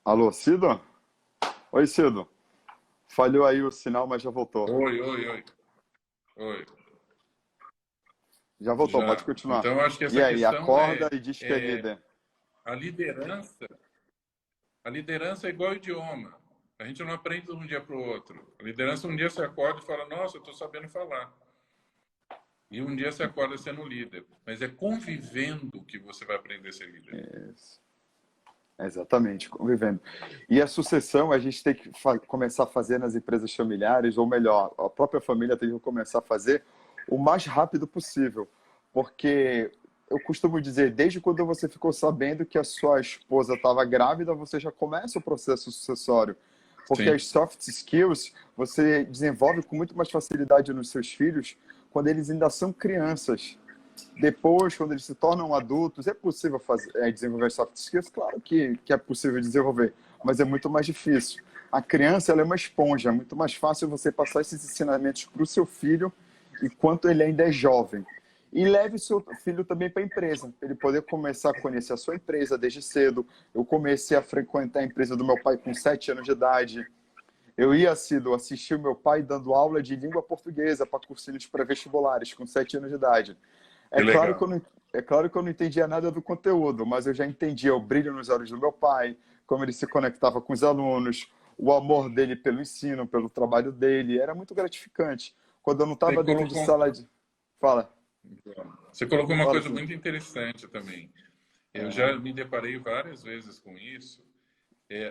alô, Cido? Oi, Cido. Falhou aí o sinal, mas já voltou. oi, oi, oi, oi. Já voltou, pode Já. continuar. Então, eu acho que E essa aí, questão acorda e diz que é é líder. a liderança. A liderança é igual ao idioma. A gente não aprende de um dia para o outro. A liderança, um dia você acorda e fala, nossa, eu estou sabendo falar. E um dia você acorda sendo líder. Mas é convivendo que você vai aprender a ser líder. Isso. Exatamente, convivendo. E a sucessão a gente tem que começar a fazer nas empresas familiares, ou melhor, a própria família tem que começar a fazer o mais rápido possível. Porque eu costumo dizer, desde quando você ficou sabendo que a sua esposa estava grávida, você já começa o processo sucessório. Porque Sim. as soft skills você desenvolve com muito mais facilidade nos seus filhos quando eles ainda são crianças. Depois, quando eles se tornam adultos, é possível desenvolver soft skills? Claro que é possível desenvolver, mas é muito mais difícil. A criança ela é uma esponja, é muito mais fácil você passar esses ensinamentos para o seu filho enquanto ele ainda é jovem. E leve seu filho também para a empresa, para ele poder começar a conhecer a sua empresa desde cedo. Eu comecei a frequentar a empresa do meu pai com 7 anos de idade. Eu ia assistir o meu pai dando aula de língua portuguesa para cursinhos pré-vestibulares com 7 anos de idade. Que É claro que legal. eu não, é claro que eu não entendia nada do conteúdo, mas eu já entendia o brilho nos olhos do meu pai, como ele se conectava com os alunos, o amor dele pelo ensino, pelo trabalho dele. Era muito gratificante. Quando eu não Você estava dentro de colocou, sala de... Fala, você colocou uma fala coisa assim. muito interessante também. Eu já me deparei várias vezes com isso.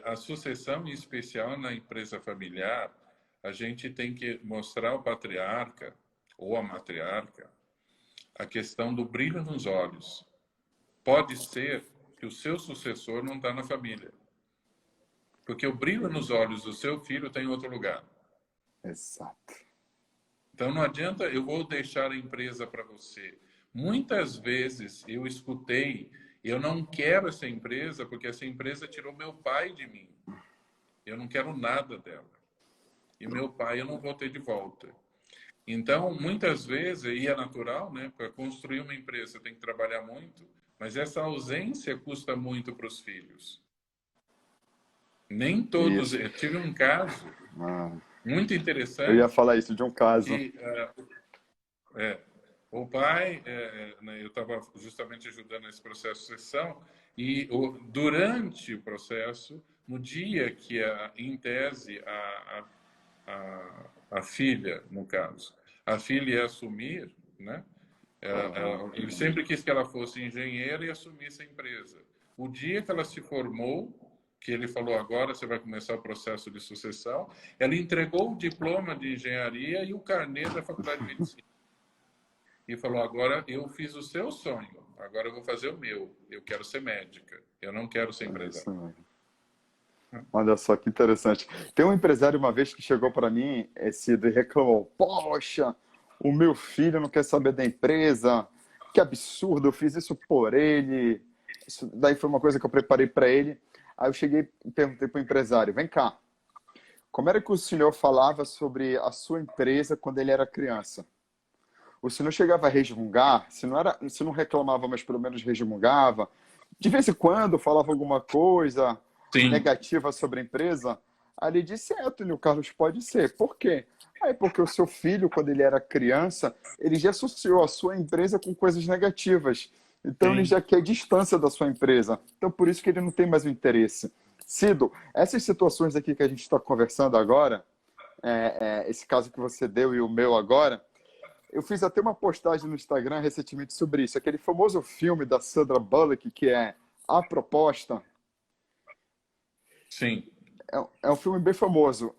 A sucessão, em especial na empresa familiar, a gente tem que mostrar ao patriarca ou à matriarca a questão do brilho nos olhos. Pode ser que o seu sucessor não está na família, porque o brilho nos olhos do seu filho está em outro lugar. Exato. Então não adianta, eu vou deixar a empresa para você. Muitas vezes eu escutei, eu não quero essa empresa porque essa empresa tirou meu pai de mim. Eu não quero nada dela. E meu pai eu não vou ter de volta. Então, muitas vezes, e é natural, né? Para construir uma empresa você tem que trabalhar muito, mas essa ausência custa muito para os filhos. Nem todos. Isso. Eu tive um caso Ah, muito eu ia interessante falar isso de um caso. que o pai, né, eu estava justamente ajudando nesse processo de sucessão, e durante o processo, no dia que, em tese, a filha, no caso, a filha ia assumir, né? Ele sempre quis que ela fosse engenheira e assumisse a empresa. O dia que ela se formou, que ele falou, agora você vai começar o processo de sucessão, ela entregou o diploma de engenharia e o carnê da faculdade de medicina. E falou, agora eu fiz o seu sonho, agora eu vou fazer o meu. Eu quero ser médica, eu não quero ser empresária. Olha só que interessante. Tem um empresário uma vez que chegou para mim, Cido, e reclamou: Poxa, o meu filho não quer saber da empresa. Que absurdo, eu fiz isso por ele. Isso daí foi uma coisa que eu preparei para ele. Aí eu cheguei e perguntei para o empresário: Vem cá, como era que o senhor falava sobre a sua empresa quando ele era criança? O senhor chegava a resmungar? Se não reclamava, mas pelo menos resmungava? De vez em quando falava alguma coisa Sim, negativa sobre a empresa? Aí ele disse: Antônio Carlos, pode ser. Por quê? Aí porque o seu filho, quando ele era criança, ele já associou a sua empresa com coisas negativas. Então ele sim. já quer distância da sua empresa. Então por isso que ele não tem mais o interesse. Cido, essas situações aqui que a gente está conversando agora, esse caso que você deu e o meu agora, eu fiz até uma postagem no Instagram recentemente sobre isso. Aquele famoso filme da Sandra Bullock, que é A Proposta. Sim, É um filme bem famoso.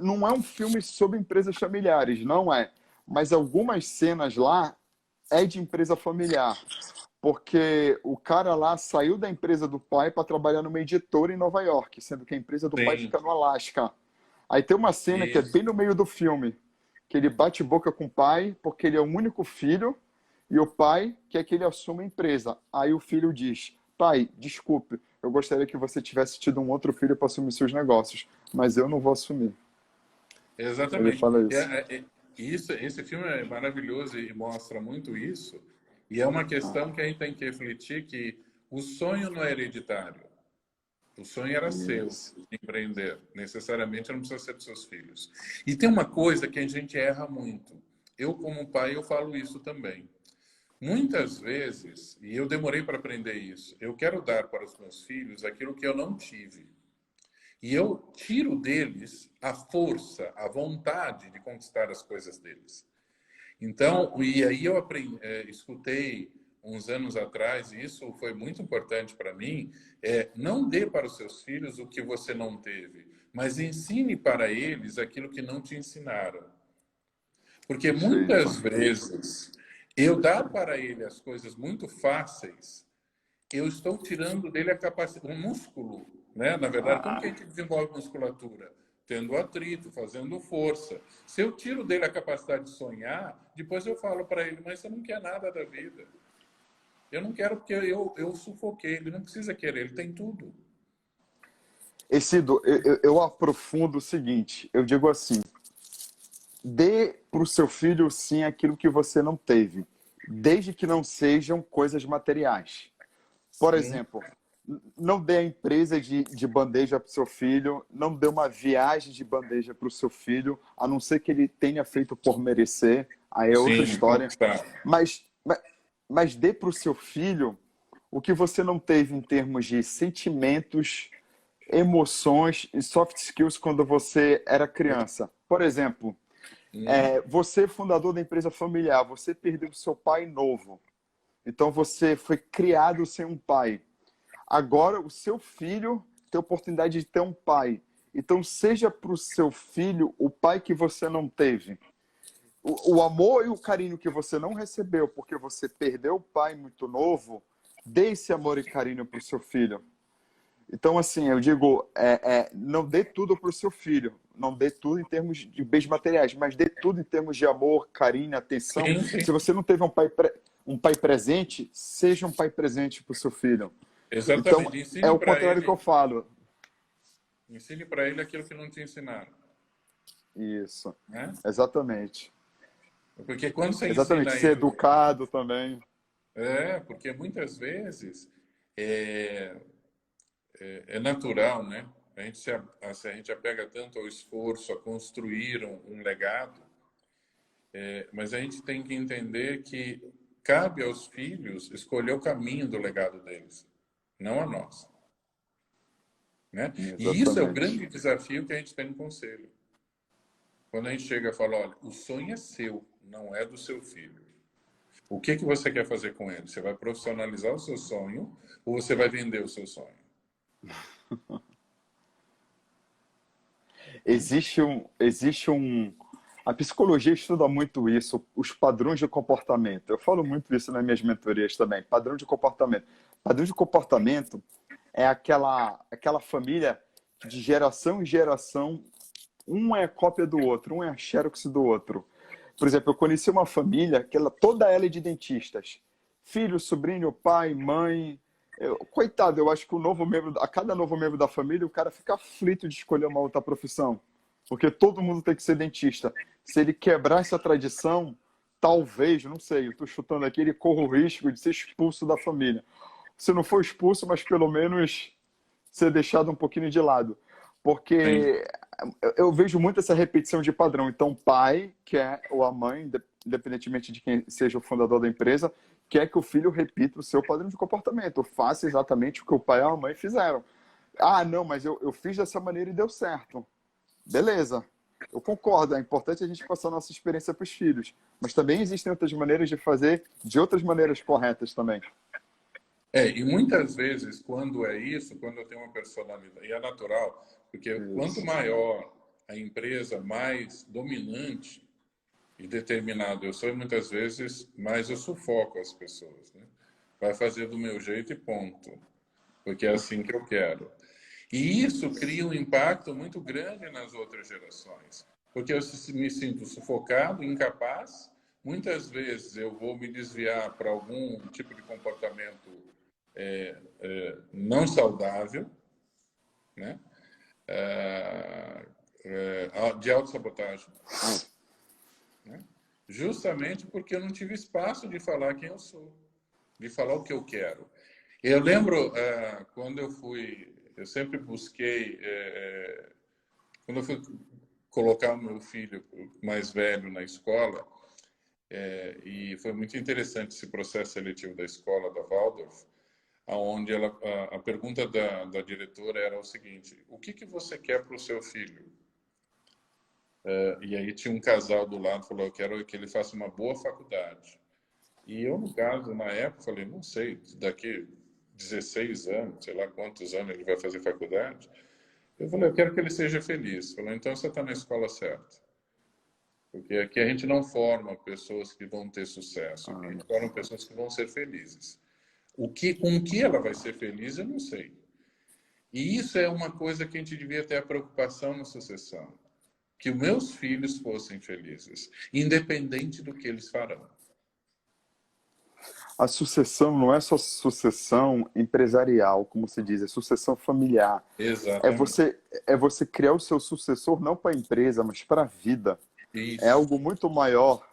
Não é um filme sobre empresas familiares, não é. Mas algumas cenas lá é de empresa familiar. Porque o cara lá saiu da empresa do pai para trabalhar numa editora em Nova York, sendo que a empresa do pai sim. fica no Alasca. Aí tem uma cena que é bem Isso. no meio do filme, que ele bate boca com o pai, porque ele é o único filho, e o pai quer que ele assuma a empresa. Aí o filho diz: Pai, desculpe, eu gostaria que você tivesse tido um outro filho para assumir seus negócios, mas eu não vou assumir. Ele Exatamente. fala isso. Esse filme é maravilhoso e mostra muito isso. E é uma questão que a gente tem que refletir que o sonho não é hereditário. O sonho era seu, Isso. de empreender. Necessariamente não precisa ser dos seus filhos. E tem uma coisa que a gente erra muito. Eu, como pai, eu falo isso também. Muitas vezes, e eu demorei para aprender isso, eu quero dar para os meus filhos aquilo que eu não tive. E eu tiro deles a força, a vontade de conquistar as coisas deles. Então, e aí eu aprendi, escutei uns anos atrás, e isso foi muito importante para mim, não dê para os seus filhos o que você não teve, mas ensine para eles aquilo que não te ensinaram. Porque Perfeito. muitas vezes eu dar para ele as coisas muito fáceis, eu estou tirando dele a capacidade, o músculo, né? Na verdade, como que a Ah, gente desenvolve musculatura? Tendo atrito, fazendo força. Se eu tiro dele a capacidade de sonhar, depois eu falo para ele, mas você não quer nada da vida. Eu não quero porque eu sufoquei. Ele não precisa querer, ele tem tudo. Cido, eu aprofundo o seguinte, eu digo assim: dê para o seu filho, sim, aquilo que você não teve, desde que não sejam coisas materiais. Por Sim, exemplo, não dê a empresa de bandeja para o seu filho, não dê uma viagem de bandeja para o seu filho, a não ser que ele tenha feito por merecer, aí é outra sim, história. conquistar. Mas, mas, mas dê para o seu filho o que você não teve em termos de sentimentos, emoções e soft skills quando você era criança. Por exemplo, Hum, você, fundador da empresa familiar, você perdeu seu pai novo. Então você foi criado sem um pai. Agora o seu filho tem a oportunidade de ter um pai. Então, seja para o seu filho o pai que você não teve. O amor e o carinho que você não recebeu porque você perdeu o pai muito novo, dê esse amor e carinho para o seu filho. Então, assim, eu digo, não dê tudo para o seu filho. Não dê tudo em termos de bens materiais, mas dê tudo em termos de amor, carinho, atenção. Sim, sim. Se você não teve um pai presente, seja um pai presente para o seu filho. Então, Exatamente. é o contrário que eu falo. Ensine para ele aquilo que não te ensinaram. Isso, Né? exatamente. Porque quando você Exatamente, ensina ser ele... educado também. Porque muitas vezes é, é natural, né? A gente apega tanto ao esforço, a construir um legado, mas a gente tem que entender que cabe aos filhos escolher o caminho do legado deles, não a nós. Né? E isso é o grande Exatamente. desafio que a gente tem no conselho. Quando a gente chega e fala, olha, o sonho é seu, não é do seu filho. O que você quer fazer com ele? Você vai profissionalizar o seu sonho ou você vai vender o seu sonho? Existe um. A psicologia estuda muito isso, os padrões de comportamento. Eu falo muito isso nas minhas mentorias também. Padrão de comportamento. Padrão de comportamento é aquela família que de geração em geração, um é cópia do outro, um é xerox do outro. Por exemplo, eu conheci uma família que toda ela é de dentistas. Filho, sobrinho, pai, mãe. Coitado, eu acho que a cada novo membro da família, o cara fica aflito de escolher uma outra profissão. Porque todo mundo tem que ser dentista. Se ele quebrar essa tradição, talvez, não sei, eu estou chutando aqui, ele corre o risco de ser expulso da família. Se não for expulso, mas pelo menos ser deixado um pouquinho de lado. Sim. Porque eu vejo muito essa repetição de padrão. Então, o pai quer, ou a mãe, independentemente de quem seja o fundador da empresa, quer que o filho repita o seu padrão de comportamento, faça exatamente o que o pai ou a mãe fizeram. Ah, não, mas eu fiz dessa maneira e deu certo. Beleza, eu concordo, é importante a gente passar a nossa experiência para os filhos, mas também existem outras maneiras de fazer, de outras maneiras corretas também. E muitas vezes, quando é isso, quando eu tenho uma personalidade, e é natural, porque quanto Isso. maior a empresa, mais dominante e determinado eu sou, e muitas vezes mais eu sufoco as pessoas. Né? Vai fazer do meu jeito e ponto, porque é assim que eu quero. E isso cria um impacto muito grande nas outras gerações, porque eu me sinto sufocado, incapaz. Muitas vezes eu vou me desviar para algum tipo de comportamento não saudável, né? De autossabotagem. Né? Justamente porque eu não tive espaço de falar quem eu sou, de falar o que eu quero. Eu lembro quando eu sempre busquei, quando eu fui colocar o meu filho mais velho na escola, e foi muito interessante esse processo seletivo da escola da Waldorf, onde a pergunta da diretora era o seguinte: o que você quer para o seu filho? E aí tinha um casal do lado que falou: eu quero que ele faça uma boa faculdade. E eu, no caso, na época, falei: não sei, daqui 16 anos, sei lá quantos anos ele vai fazer faculdade. Eu falei: eu quero que ele seja feliz. Falou: então você está na escola certa. Porque aqui a gente não forma pessoas que vão ter sucesso, aqui a gente forma pessoas que vão ser felizes. Com que ela vai ser feliz, eu não sei. E isso é uma coisa que a gente devia ter a preocupação na sucessão. Que os meus filhos fossem felizes, independente do que eles farão. A sucessão não é só sucessão empresarial, como se diz, é sucessão familiar. É Exatamente. você, é você criar o seu sucessor não para a empresa, mas para a vida. É Isso. algo muito maior.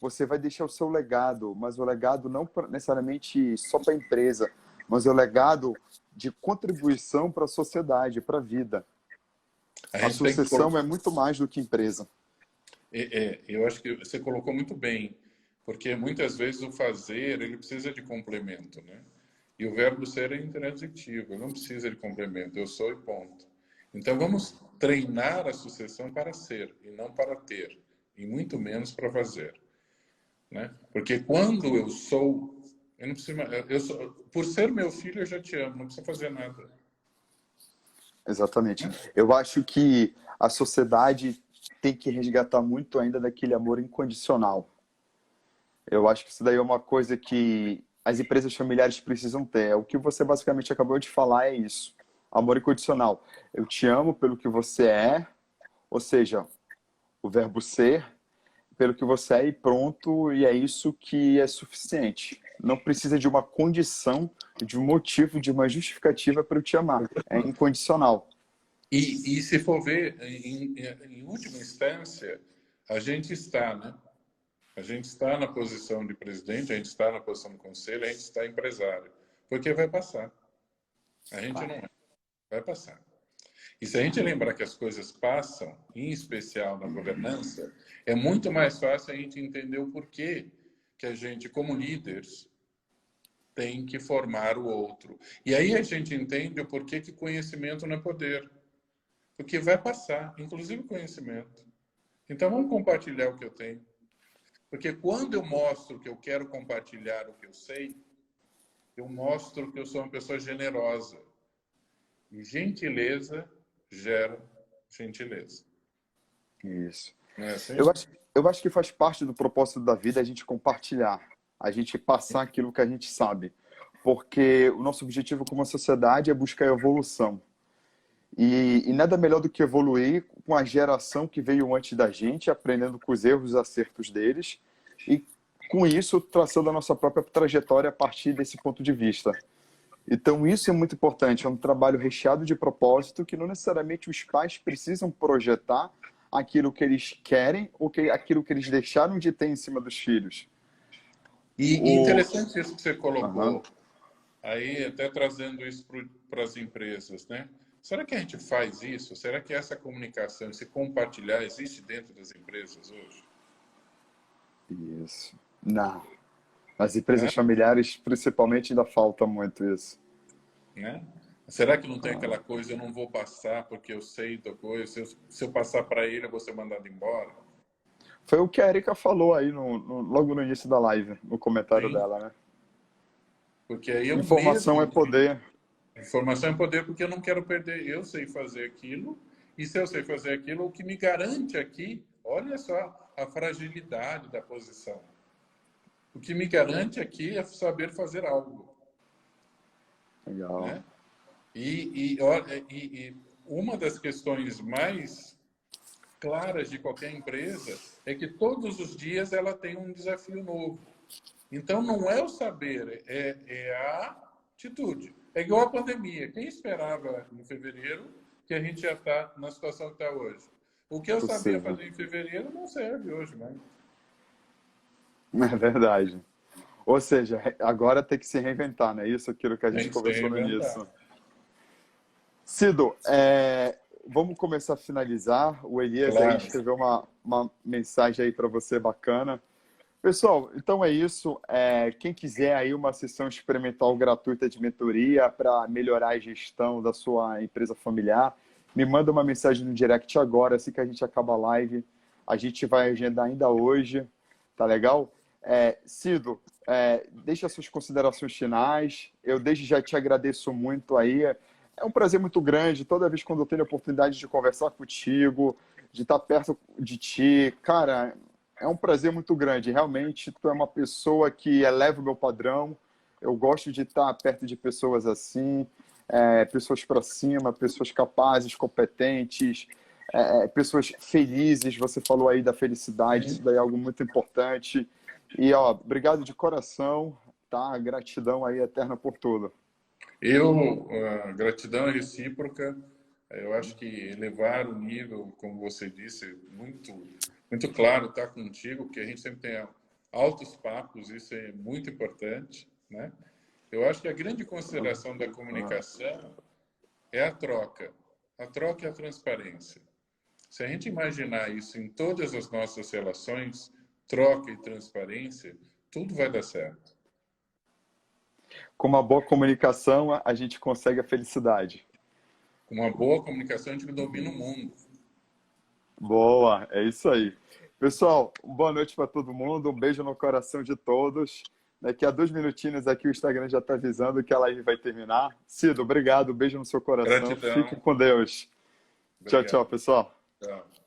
Você vai deixar o seu legado, mas o legado não necessariamente só para a empresa, mas o legado de contribuição para a sociedade, para a vida. A A gente tem que... sucessão é muito mais do que empresa. Eu acho que você colocou muito bem, porque muitas vezes o fazer, ele precisa de complemento, né? E o verbo ser é intransitivo, não precisa de complemento, eu sou e ponto. Então vamos treinar a sucessão para ser e não para ter, e muito menos para fazer. Né? Porque quando eu sou, por ser meu filho eu já te amo, não precisa fazer nada. Exatamente. Né? Eu acho que a sociedade tem que resgatar muito ainda daquele amor incondicional. Eu acho que isso daí é uma coisa que as empresas familiares precisam ter. O que você basicamente acabou de falar é isso. Amor incondicional. Eu te amo pelo que você é, ou seja, o verbo ser, pelo que você é e pronto, e é isso que é suficiente. Não precisa de uma condição, de um motivo, de uma justificativa para eu te amar. É incondicional. E se for ver, em última instância, a gente está, né? A gente está na posição de presidente, a gente está na posição de conselho, a gente está empresário. Porque vai passar. A gente não é. Vai passar. E se a gente lembrar que as coisas passam, em especial na governança, é muito mais fácil a gente entender o porquê que a gente, como líderes, tem que formar o outro. E aí a gente entende o porquê que conhecimento não é poder. Porque vai passar, inclusive conhecimento. Então vamos compartilhar o que eu tenho. Porque quando eu mostro que eu quero compartilhar o que eu sei, eu mostro que eu sou uma pessoa generosa. E gentileza gera gentileza. Isso. Não é assim? Eu acho que faz parte do propósito da vida a gente compartilhar, a gente passar aquilo que a gente sabe. Porque o nosso objetivo como sociedade é buscar evolução. E nada melhor do que evoluir com a geração que veio antes da gente, aprendendo com os erros e acertos deles, e com isso traçando a nossa própria trajetória a partir desse ponto de vista. Então, isso é muito importante. É um trabalho recheado de propósito que não necessariamente os pais precisam projetar aquilo que eles querem ou aquilo que eles deixaram de ter em cima dos filhos. E O... interessante isso que você Aham. colocou, aí até trazendo isso para as empresas, né? Será que a gente faz isso? Será que essa comunicação, esse compartilhar, existe dentro das empresas hoje? Isso. Não. Nas Né? empresas familiares, principalmente, ainda falta muito isso. Né? Será que não tem aquela coisa, eu não vou passar porque eu sei da coisa, se eu passar para ele, eu vou ser mandado embora? Foi o que a Erika falou aí logo no início da live, no comentário Sim, dela, né? porque aí eu Informação é mesmo, poder. informação é poder porque eu não quero perder, eu sei fazer aquilo, e se eu sei fazer aquilo, o que me garante aqui, olha só a fragilidade da posição. O que me garante aqui é saber fazer algo, Legal. né? E uma das questões mais claras de qualquer empresa é que todos os dias ela tem um desafio novo. Então não é o saber, é a atitude. É igual a pandemia. Quem esperava em fevereiro que a gente já está na situação que está hoje? O que eu sabia Possível. fazer em fevereiro não serve hoje, né? É verdade. Ou seja, agora tem que se reinventar, né? Isso, aquilo que a Tem gente que se conversou no reinventar. início. Cido, vamos começar a finalizar. O Elias aí Claro. escreveu uma mensagem aí para você bacana. Pessoal, então é isso. Quem quiser aí uma sessão experimental gratuita de mentoria para melhorar a gestão da sua empresa familiar, me manda uma mensagem no direct agora, assim que a gente acaba a live. A gente vai agendar ainda hoje, tá legal? Cido, deixa suas considerações finais. Eu desde já te agradeço muito aí. É um prazer muito grande toda vez quando eu tenho a oportunidade de conversar contigo, de estar perto de ti. Cara, é um prazer muito grande. Realmente, tu é uma pessoa que eleva o meu padrão. Eu gosto de estar perto de pessoas assim, pessoas para cima, pessoas capazes, competentes, pessoas felizes. Você falou aí da felicidade, isso daí é algo muito importante. E, ó, obrigado de coração, tá? Gratidão aí eterna por tudo. A gratidão é recíproca. Eu acho que elevar o nível, como você disse, muito claro estar contigo, porque a gente sempre tem altos papos, isso é muito importante, né? Eu acho que a grande consideração da comunicação é a troca e a transparência. Se a gente imaginar isso em todas as nossas relações, troca e transparência, tudo vai dar certo. Com uma boa comunicação, a gente consegue a felicidade. Com uma boa comunicação, a gente domina o mundo. Boa, é isso aí. Pessoal, boa noite para todo mundo, um beijo no coração de todos. Daqui a 2 minutinhos aqui o Instagram já está avisando que a live vai terminar. Cido, obrigado. Beijo no seu coração. Gratidão. Fique com Deus. Tchau, tchau, Obrigado. pessoal. Tchau.